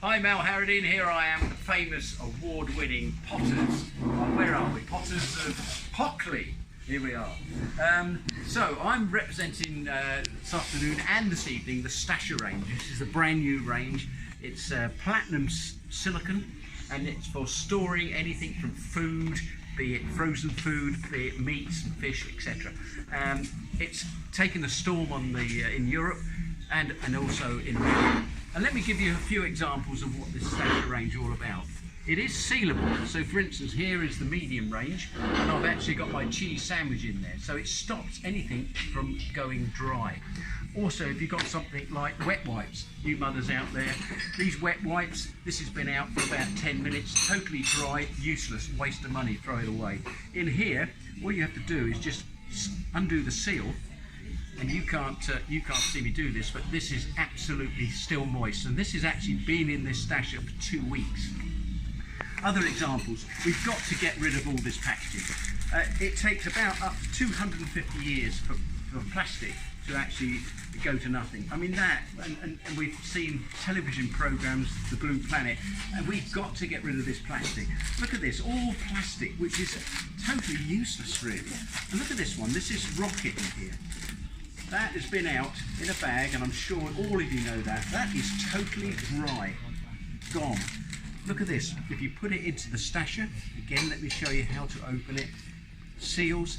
Hi, Mel Harradine. Here I am, the famous award-winning Potters. Where are we? Potters of Hockley. Here we are. So I'm representing this afternoon and this evening the Stasher range. This is a brand new range. It's platinum silicon, and it's for storing anything from food, be it frozen food, be it meats and fish, etc. It's taken a storm on the in Europe and also in America. And let me give you a few examples of what this Stasher range is all about. It is sealable, so for instance here is the medium range, and I've actually got my cheese sandwich in there, so it stops anything from going dry. Also, if you've got something like wet wipes, you mothers out there, these wet wipes, this has been out for about 10 minutes, totally dry, useless, waste of money, throw it away. In here, all you have to do is just undo the seal, and you can't see me do this, but this is absolutely still moist, and this has actually been in this Stasher for 2 weeks. Other examples, we've got to get rid of all this packaging. It takes about up to 250 years for plastic to actually go to nothing. I mean that, and we've seen television programs, The Blue Planet, and we've got to get rid of this plastic. Look at this, all plastic, which is totally useless really. And look at this one, this is rocket in here. That has been out in a bag, and I'm sure all of you know that. That is totally dry, gone. Look at this, if you put it into the Stasher, again let me show you how to open it, seals,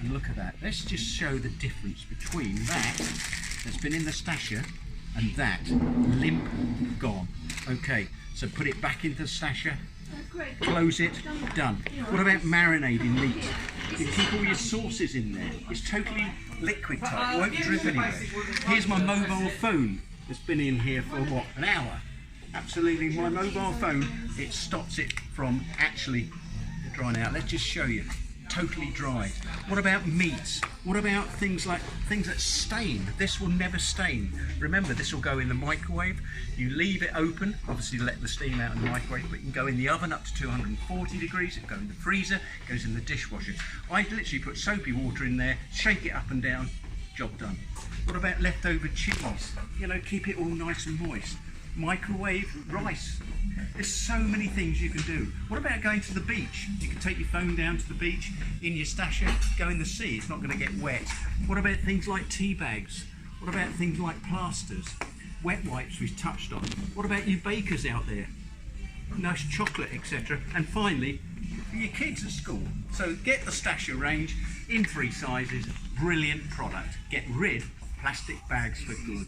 and look at that. Let's just show the difference between that that's been in the Stasher and that, limp, gone. Okay, so put it back into the Stasher, close it, done. What about marinating meat? You keep all your sauces in there. It's totally liquid type, it won't drip anywhere. Here's my mobile phone. It's been in here for what, an hour? Absolutely, my mobile phone, it stops it from actually drying out. Let's just show you, totally dry. What about meats? What about things that stain? This will never stain. Remember, this will go in the microwave. You leave it open, obviously let the steam out in the microwave, but you can go in the oven up to 240 degrees, it can go in the freezer, it goes in the dishwasher. I literally put soapy water in there, shake it up and down, job done. What about leftover cheese? You know, keep it all nice and moist. Microwave rice. There's so many things you can do. What about going to the beach? You can take your phone down to the beach in your Stasher, go in the sea, it's not going to get wet. What about things like tea bags? What about things like plasters? Wet wipes we've touched on. What about you bakers out there? Nice chocolate, etc. And finally, for your kids at school. So get the Stasher range in 3 sizes, brilliant product. Get rid of plastic bags for good.